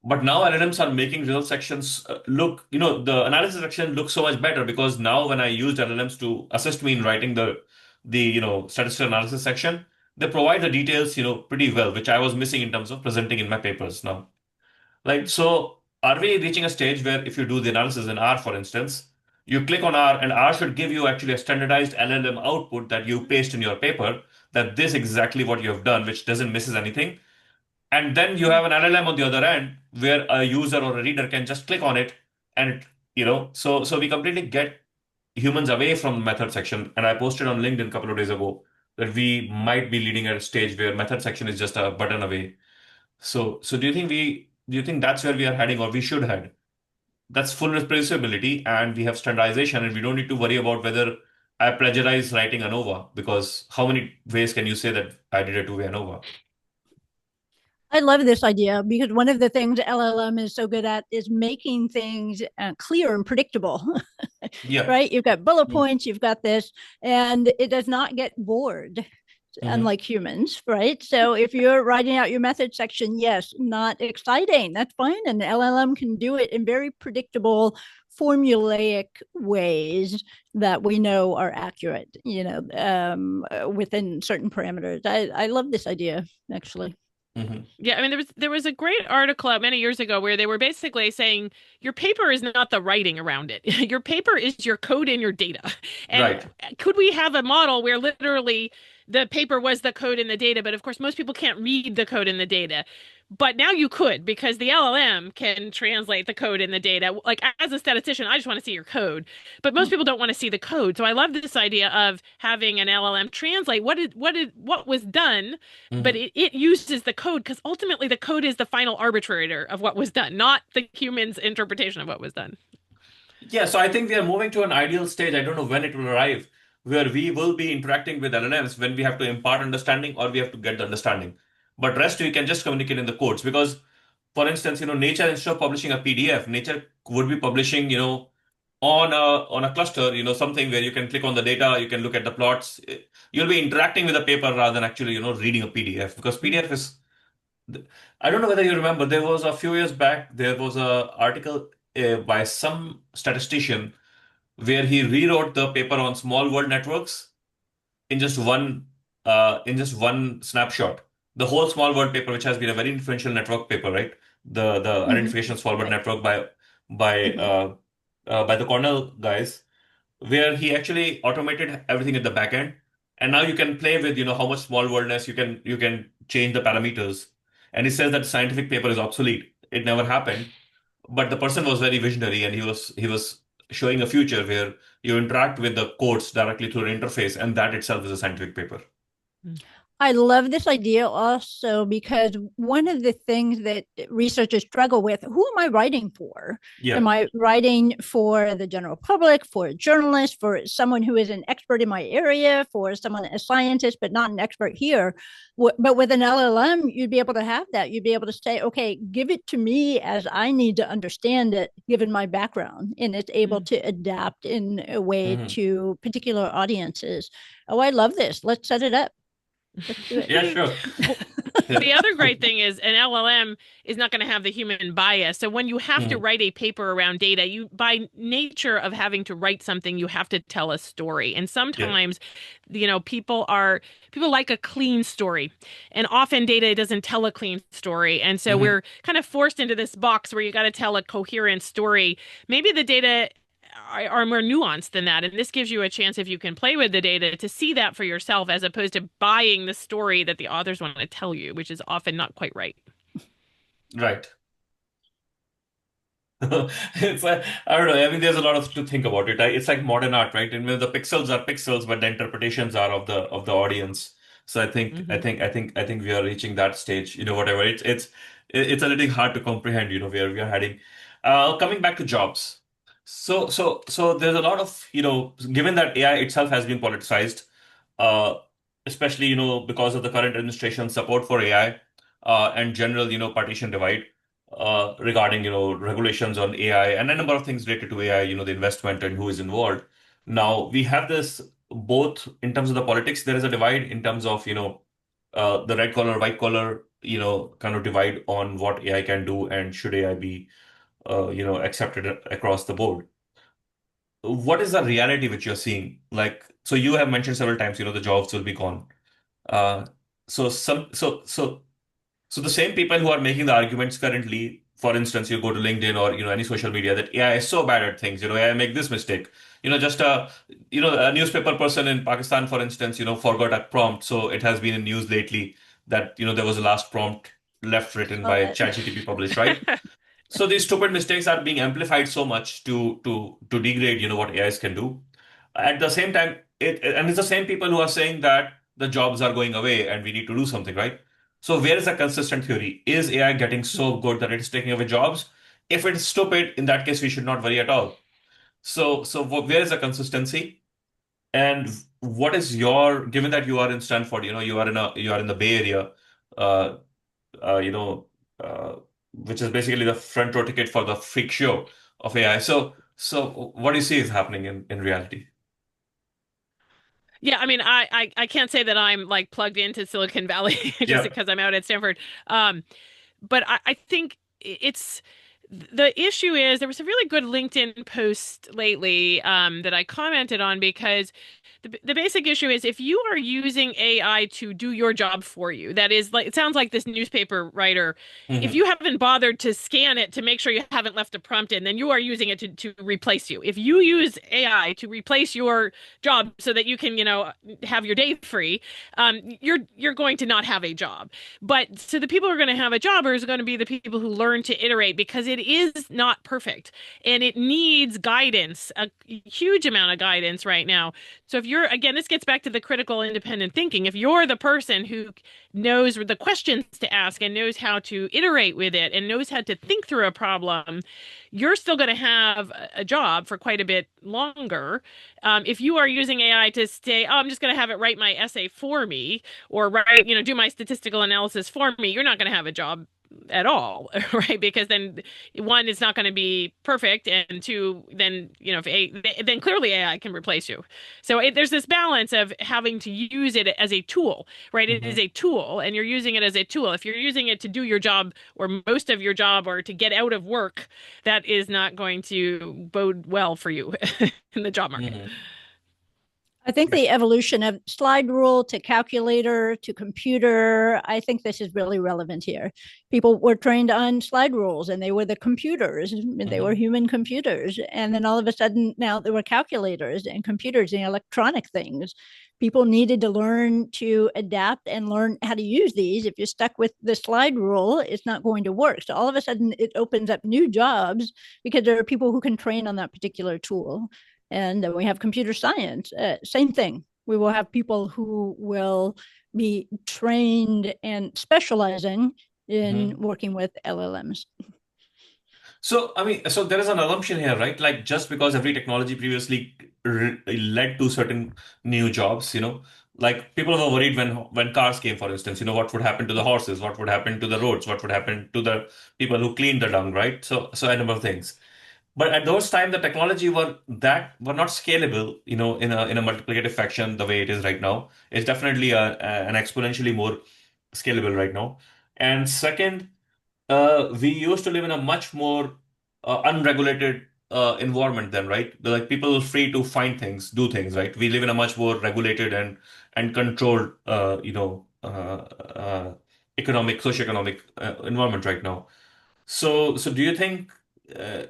But now LLMs are making result sections look, the analysis section looks so much better because now when I used LLMs to assist me in writing the statistical analysis section, they provide the details, pretty well, which I was missing in terms of presenting in my papers now. Like, so are we reaching a stage where if you do the analysis in R, for instance, you click on R and R should give you actually a standardized LLM output that you paste in your paper, that this is exactly what you have done, which doesn't misses anything, and then you have an LLM on the other end where a user or a reader can just click on it And so we completely get humans away from the method section. And I posted on LinkedIn a couple of days ago that we might be leading at a stage where method section is just a button away. So do you think that's where we are heading, or we should head? That's full reproducibility, and we have standardization, and we don't need to worry about whether I plagiarize writing ANOVA, because how many ways can you say that I did a two-way ANOVA? I love this idea because one of the things LLM is so good at is making things clear and predictable, Yeah. right? You've got bullet Mm-hmm. points, you've got this, and it does not get bored, Mm-hmm. unlike humans, right? So if you're writing out your method section, yes, not exciting, that's fine. And the LLM can do it in very predictable, formulaic ways that we know are accurate, within certain parameters. I love this idea, actually. Mm-hmm. Yeah, I mean there was a great article out many years ago where they were basically saying your paper is not the writing around it. Your paper is your code in your data. And Right. could we have a model where literally the paper was the code in the data, but of course most people can't read the code in the data. But now you could because the LLM can translate the code in the data. Like as a statistician, I just want to see your code, but most people don't want to see the code. So I love this idea of having an LLM translate what was done, but Mm-hmm. it uses the code because ultimately the code is the final arbitrator of what was done, not the human's interpretation of what was done. Yeah, so I think we are moving to an ideal stage. I don't know when it will arrive, where we will be interacting with LLMs when we have to impart understanding or we have to get the understanding. But rest we can just communicate in the codes, because, for instance, Nature, instead of publishing a PDF, Nature would be publishing, on a cluster, something where you can click on the data, you can look at the plots. You'll be interacting with the paper rather than actually, reading a PDF, because PDF is. I don't know whether you remember, there was a few years back, there was a article by some statistician where he rewrote the paper on small world networks in just one snapshot. The whole small world paper, which has been a very influential network paper, right? The Mm-hmm. identification of small world Right. network by Mm-hmm. uh, by the Cornell guys, where he actually automated everything at the back end. And now you can play with, how much small worldness you can change the parameters. And he says that scientific paper is obsolete. It never happened. But the person was very visionary, and he was showing a future where you interact with the codes directly through an interface, and that itself is a scientific paper. I love this idea also because one of the things that researchers struggle with, who am I writing for? Yeah. Am I writing for the general public, for a journalist, for someone who is an expert in my area, for someone, a scientist, but not an expert here? But with an LLM, you'd be able to have that. You'd be able to say, okay, give it to me as I need to understand it, given my background. And it's able to adapt in a way Hmm. to particular audiences. Oh, I love this. Let's set it up. Let's do Yeah, it. sure. Well, the other great thing is an LLM is not going to have the human bias. So when you have to Mhm. write a paper around data, you by nature of having to write something, you have to tell a story. And Yeah. sometimes, people like a clean story. And often data doesn't tell a clean story. And so Hmm. we're kind of forced into this box where you got to tell a coherent story. Maybe the data are more nuanced than that. And this gives you a chance, if you can play with the data, to see that for yourself as opposed to buying the story that the authors want to tell you, which is often not quite right. Right. It's like, I don't know. I mean, there's a lot of to think about it. It's like modern art, right? And when the pixels are pixels, but the interpretations are of the audience. So I think I Hmm. think I think I think we are reaching that stage. Whatever. It's a little hard to comprehend. Where we are heading. Coming back to jobs. So there's a lot of, given that AI itself has been politicized, uh, especially, because of the current administration support for AI, and general, partition divide, regarding, regulations on AI and a number of things related to AI, the investment and who is involved. Now we have this both in terms of the politics. There is a divide in terms of, the red collar, white collar, kind of divide on what AI can do and should AI be, accepted across the board. What is the reality which you're seeing? Like, so you have mentioned several times, the jobs will be gone. Uh, so some so the same people who are making the arguments currently, for instance, you go to LinkedIn or, any social media, that AI is so bad at things. AI make this mistake. Just a newspaper person in Pakistan, for instance, forgot a prompt. So it has been in news lately that, there was a last prompt left written Love by it. ChatGPT published, right? So these stupid mistakes are being amplified so much to degrade, what AIs can do. At the same time, and it's the same people who are saying that the jobs are going away and we need to do something, right? So where is the consistent theory? Is AI getting so good that it is taking away jobs? If it's stupid, in that case, we should not worry at all. So where is the consistency? And what is your, given that you are in Stanford, you are in the Bay Area, uh, uh, you know, uh, which is basically the front row ticket for the freak show of AI. So what do you see is happening in reality? Yeah, I mean, I can't say that I'm like plugged into Silicon Valley just Yeah. because I'm out at Stanford. Um, but I think it's the issue is there was a really good LinkedIn post lately that I commented on because the basic issue is if you are using AI to do your job for you, that is like it sounds like this newspaper writer. If Hmm. you haven't bothered to scan it to make sure you haven't left a prompt in, then you are using it to replace you. If you use AI to replace your job so that you can, have your day free, you're going to not have a job. But so the people who are going to have a job are going to be the people who learn to iterate because it is not perfect and it needs guidance, a huge amount of guidance right now. So if you're, again, this gets back to the critical independent thinking. If you're the person who knows the questions to ask and knows how to iterate with it and knows how to think through a problem, you're still going to have a job for quite a bit longer. If you are using AI to say, oh, I'm just going to have it write my essay for me or write, do my statistical analysis for me, you're not going to have a job at all, right? Because then one, it's not going to be perfect, and two, then then clearly AI can replace you. So there's this balance of having to use it as a tool, right? It is Hmm. a tool, and you're using it as a tool. If you're using it to do your job or most of your job or to get out of work, that is not going to bode well for you in the job market. Hmm. I think the evolution of slide rule to calculator to computer, I think this is really relevant here. People were trained on slide rules and they were the computers, and they were Hmm. human computers. And then all of a sudden, now there were calculators and computers and electronic things. People needed to learn to adapt and learn how to use these. If you're stuck with the slide rule, it's not going to work. So all of a sudden, it opens up new jobs because there are people who can train on that particular tool. And then we have computer science, same thing. We will have people who will be trained and specializing in Hmm. working with LLMs. So, I mean, so there is an assumption here, right? Like just because every technology previously led to certain new jobs, like people were worried when cars came, for instance, what would happen to the horses, what would happen to the roads, what would happen to the people who cleaned the dung, right? So a number of things. But at those times, the technology were not scalable, in a multiplicative fashion the way it is right now. It's definitely an exponentially more scalable right now. And second, we used to live in a much more unregulated environment then, right? Like people are free to find things, do things, right? We live in a much more regulated and controlled, economic, socioeconomic environment right now. So do you think? Uh,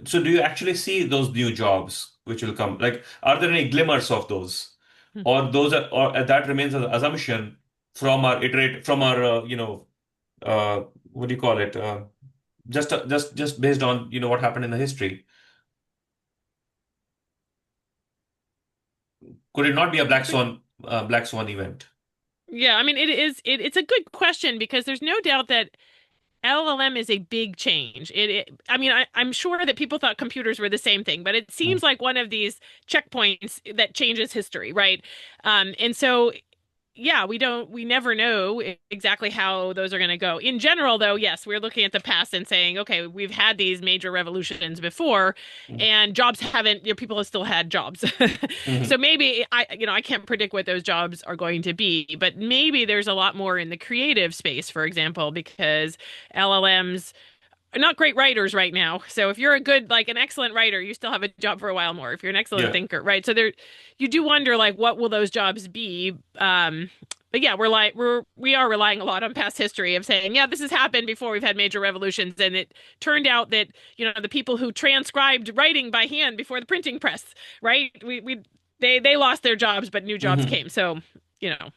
so do you actually see those new jobs which will come? Like, are there any glimmers of those, or that remains an assumption from our what do you call it? Just based on what happened in the history. Could it not be a black swan event? Yeah, I mean, it's a good question because there's no doubt that LLM is a big change. I mean, I'm sure that people thought computers were the same thing, but it seems like one of these checkpoints that changes history, right? And so yeah, we never know exactly how those are going to go. In general, though, yes, we're looking at the past and saying, okay, we've had these major revolutions before, and jobs haven't, people have still had jobs. Mm-hmm. So maybe I can't predict what those jobs are going to be, but maybe there's a lot more in the creative space, for example, because LLMs not great writers right now. So if you're like an excellent writer, you still have a job for a while more. If you're an excellent Yeah. thinker, right? So there, you do wonder like what will those jobs be? But yeah, we are relying a lot on past history of saying, yeah, this has happened before. We've had major revolutions, and it turned out that the people who transcribed writing by hand before the printing press, right? They lost their jobs, but new jobs Hmm. came. So you know.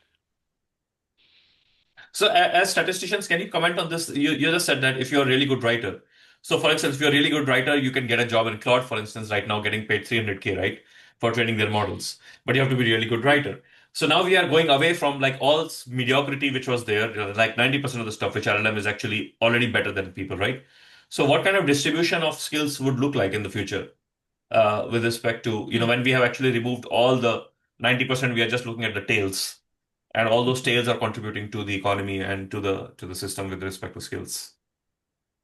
So as statisticians, can you comment on this? You just said that if you're a really good writer, So for instance, if you're a really good writer, you can get a job in Claude, for instance, right now getting paid 300K, right, for training their models. But you have to be a really good writer. So now we are going away from like all mediocrity which was there, like 90% of the stuff which LLM is actually already better than people, right? So what kind of distribution of skills would look like in the future with respect to, when we have actually removed all the 90%, we are just looking at the tails, and all those tails are contributing to the economy and to the system with respect to skills.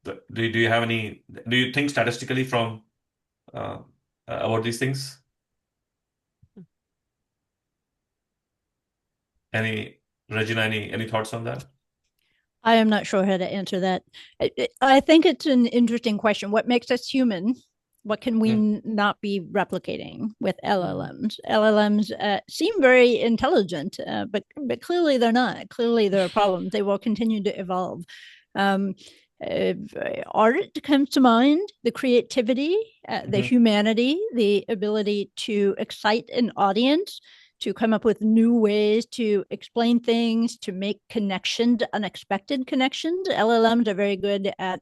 Do you have any, do you think statistically from uh, about these things? Any, Regina, any thoughts on that? I am not sure how to answer that. I think it's an interesting question. What makes us human? What can we not be replicating with LLMs? LLMs seem very intelligent, but clearly they're not. Clearly there are problems. They will continue to evolve. Art comes to mind, the creativity, the humanity, the ability to excite an audience, to come up with new ways to explain things, to make connections, unexpected connections. LLMs are very good at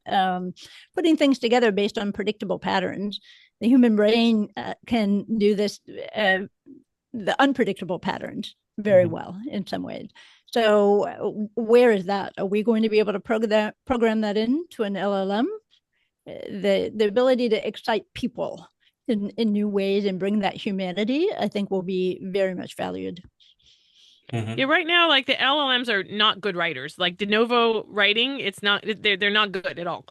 putting things together based on predictable patterns. The human brain can do this, the unpredictable patterns, very well in some ways. So where is that? Are we going to be able to program that into an LLM? The ability to excite people in new ways and bring that humanity, I think, will be very much valued. Yeah, right now, like the LLMs are not good writers. Like de novo writing, they're not good at all.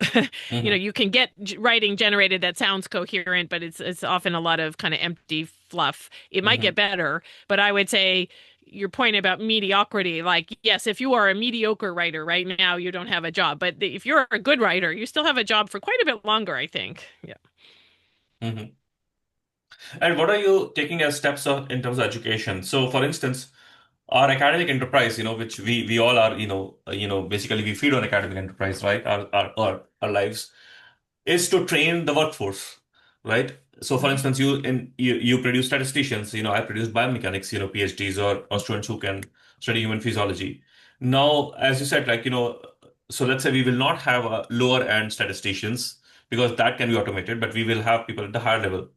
You can get writing generated that sounds coherent, but it's often a lot of kind of empty fluff. It might get better, but I would say your point about mediocrity, like, yes, if you are a mediocre writer right now, you don't have a job. But if you're a good writer, you still have a job for quite a bit longer, I think. Yeah. And what are you taking as steps in terms of education? So, for instance, our academic enterprise, which we all are, basically we feed on academic enterprise, right? Our lives is to train the workforce, right? So, for instance, you produce statisticians. I produce biomechanics, PhDs or students who can study human physiology. Now, as you said, like so let's say we will not have lower end statisticians because that can be automated, but we will have people at the higher level.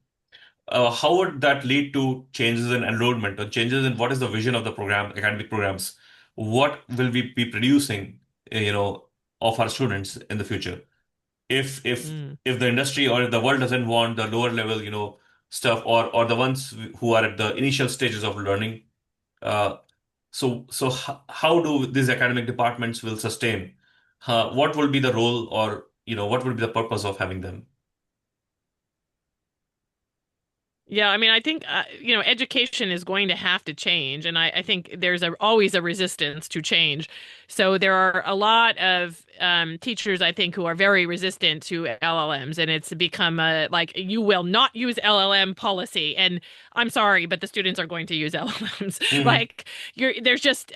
How would that lead to changes in enrollment or changes in what is the vision of the program, academic programs? What will we be producing, of our students in the future? If the industry or if the world doesn't want the lower level, stuff, or the ones who are at the initial stages of learning, uh, how do these academic departments will sustain? What will be the role, or what will be the purpose of having them? Yeah, I mean, I think education is going to have to change, and I think there's always a resistance to change. So there are a lot of teachers, I think, who are very resistant to LLMs, and it's become like, you will not use LLM policy. And I'm sorry, but the students are going to use LLMs. Like, there's just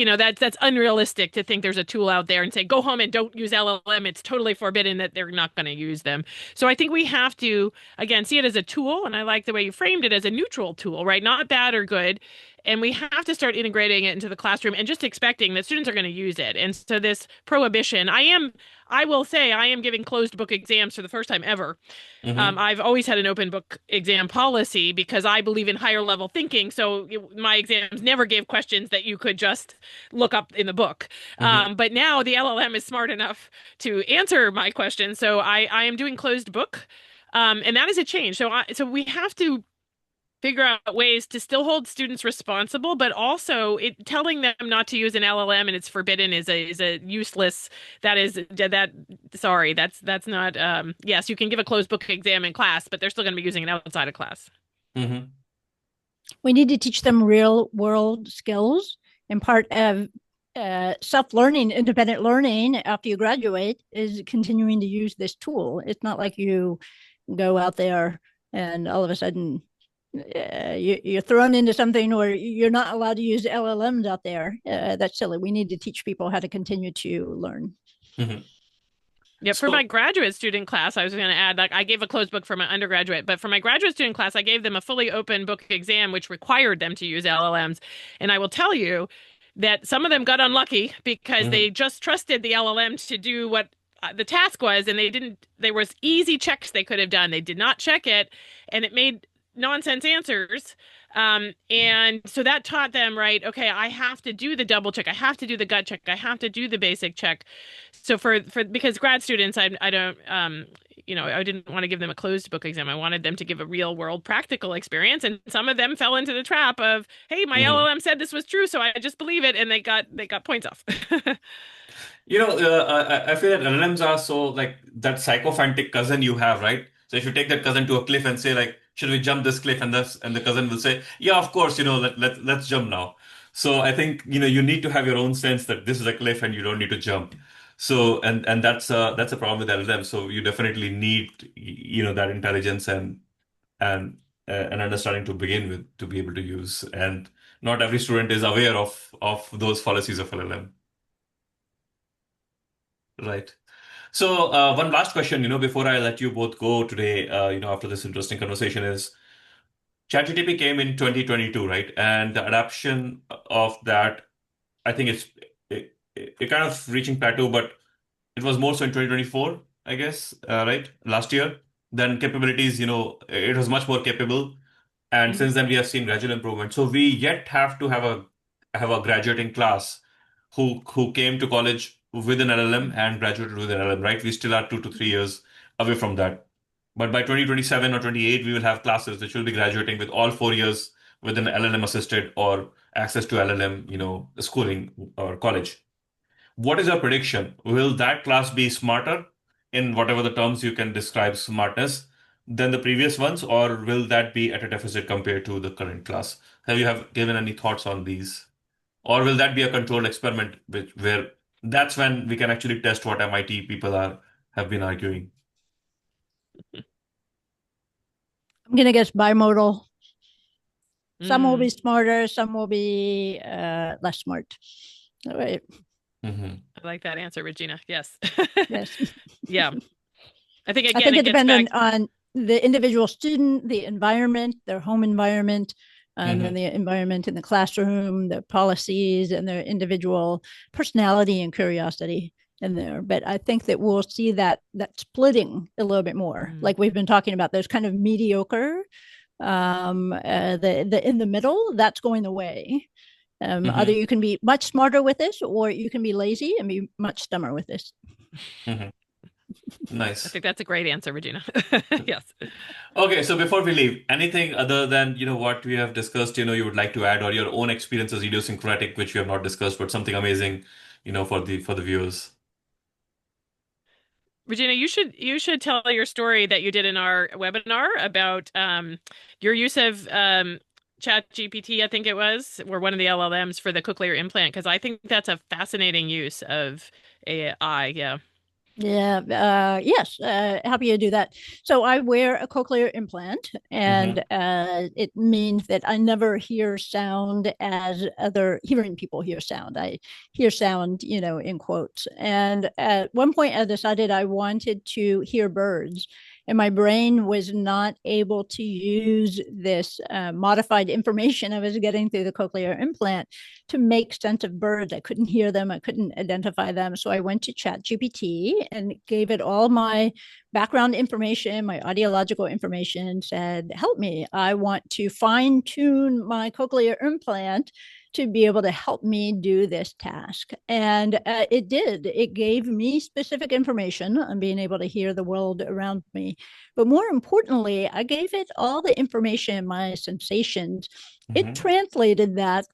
that's unrealistic to think there's a tool out there and say go home and don't use LLM. It's totally forbidden, that they're not going to use them. So I think we have to, again, see it as a tool, and I like the way you framed it as a neutral tool, right? Not bad or good. And we have to start integrating it into the classroom and just expecting that students are going to use it. And so this prohibition, I will say I am giving closed book exams for the first time ever. I've always had an open book exam policy because I believe in higher level thinking. So my exams never gave questions that you could just look up in the book. But now the LLM is smart enough to answer my questions. So I am doing closed book. And that is a change. So we have to figure out ways to still hold students responsible, but also telling them not to use an LLM and it's forbidden is a useless. Sorry, that's not. Yes, you can give a closed book exam in class, but they're still going to be using it outside of class. We need to teach them real world skills, and part of self-learning, independent learning after you graduate is continuing to use this tool. It's not like you go out there and all of a sudden you're thrown into something where you're not allowed to use LLMs out there. That's silly. We need to teach people how to continue to learn. Yeah, for my graduate student class, I was going to add, like, I gave a closed book for my undergraduate, but for my graduate student class, I gave them a fully open book exam, which required them to use LLMs. And I will tell you that some of them got unlucky because they just trusted the LLM to do what the task was, and there was easy checks they could have done. They did not check it, and it made nonsense answers. And so that taught them, right, okay, I have to do the double check. I have to do the gut check. I have to do the basic check. So because grad students, I don't, I didn't want to give them a closed book exam. I wanted them to give a real world practical experience. And some of them fell into the trap of, hey, my LLM said this was true, so I just believe it. And they got points off. I feel that LLMs are so like that sycophantic cousin you have, right? So if you take that cousin to a cliff and say like, should we jump this cliff? And the cousin will say, yeah, of course, let's jump now. So I think, you need to have your own sense that this is a cliff and you don't need to jump. So, and that's a problem with LLM. So you definitely need, that intelligence and an understanding to begin with to be able to use. And not every student is aware of those fallacies of LLM. Right. So, one last question, before I let you both go today, after this interesting conversation is ChatGPT came in 2022, right? And the adoption of that, I think it kind of reaching plateau, but it was more so in 2024, I guess, right? Last year. Then capabilities, it was much more capable. And since then, we have seen gradual improvement. So we yet have to have a graduating class who came to college with an LLM and graduated with an LLM, right? We still are 2 to 3 years away from that. But by 2027 or 28, we will have classes which will be graduating with all 4 years with an LLM assisted or access to LLM, schooling or college. What is your prediction? Will that class be smarter in whatever the terms you can describe smartness than the previous ones, or will that be at a deficit compared to the current class? Have given any thoughts on these? Or will that be a controlled experiment where that's when we can actually test what MIT people have been arguing? I'm going to guess bimodal. Some will be smarter, some will be less smart. All right. I like that answer, Regina. Yes. Yes. Yeah. I think it depends on the individual student, the environment, their home environment, and then the environment in the classroom, the policies, and their individual personality and curiosity in there. But I think that we'll see that splitting a little bit more, like we've been talking about. Those kind of mediocre, the in the middle, that's going away. Either you can be much smarter with this, or you can be lazy and be much dumber with this. Nice. I think that's a great answer, Regina. Yes. Okay, so before we leave, anything other than what we have discussed, you would like to add, or your own experiences idiosyncratic, which we have not discussed, but something amazing, for the viewers. Regina, you should tell your story that you did in our webinar about your use of ChatGPT, I think it was, or one of the LLMs for the cochlear implant, because I think that's a fascinating use of AI. Yeah. Yeah. Yes. Happy to do that. So I wear a cochlear implant, and it means that I never hear sound as other hearing people hear sound. I hear sound, in quotes. And at one point, I decided I wanted to hear birds. And my brain was not able to use this modified information I was getting through the cochlear implant to make sense of birds. I couldn't hear them. I couldn't identify them. So I went to ChatGPT and gave it all my background information, my audiological information, and said, help me. I want to fine tune my cochlear implant to be able to help me do this task. And it did. It gave me specific information on being able to hear the world around me. But more importantly, I gave it all the information, my sensations. It translated that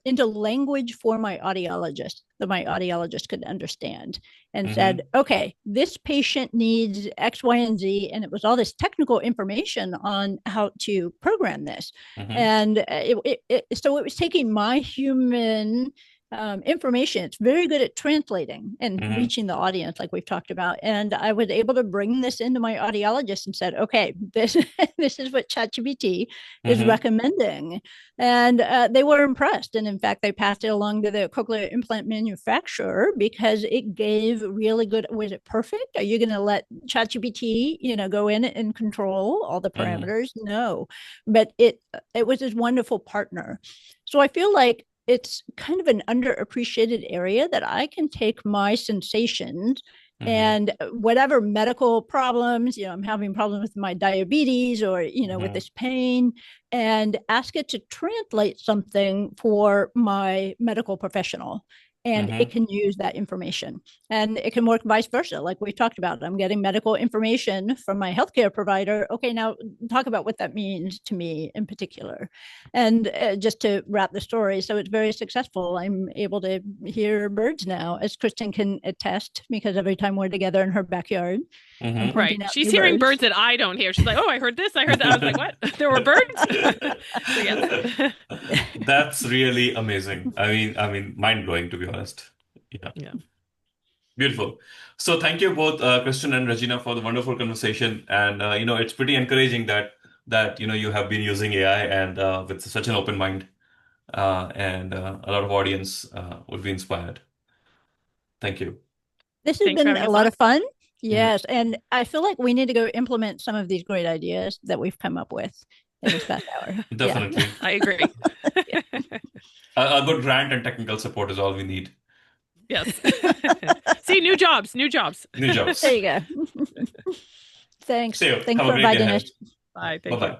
into language for my audiologist that my audiologist could understand, and said, okay, this patient needs X, Y, and Z. And it was all this technical information on how to program this. And so it was taking my human information. It's very good at translating and reaching the audience, like we've talked about. And I was able to bring this into my audiologist and said, okay, this is what ChatGPT is recommending. And they were impressed. And in fact, they passed it along to the cochlear implant manufacturer because it gave really good. Was it perfect? Are you going to let ChatGPT, go in and control all the parameters? No, but it was this wonderful partner. So I feel like it's kind of an underappreciated area that I can take my sensations And whatever medical problems, I'm having problems with my diabetes or, with this pain, and ask it to translate something for my medical professional. And it can use that information. And it can work vice versa, like we talked about. I'm getting medical information from my healthcare provider. Okay, now talk about what that means to me in particular. And just to wrap the story, so it's very successful. I'm able to hear birds now, as Kristin can attest, because every time we're together in her backyard, right, she's hearing birds that I don't hear. She's like, "Oh, I heard this, I heard that." I was like, "What? There were birds?" So, yes. That's really amazing. I mean, mind-blowing, to be honest. Yeah. Beautiful. So thank you both, Kristin and Regina, for the wonderful conversation. And it's pretty encouraging that you have been using AI and with such an open mind, and a lot of audience would be inspired. Thank you. This has been a lot of fun. Yes. And I feel like we need to go implement some of these great ideas that we've come up with in this past hour. Definitely. I agree. A good rant and technical support is all we need. Yes. See, new jobs. New jobs. There you go. Thanks. See you. Thanks Have for a great day inviting ahead. us. Bye. Bye-bye.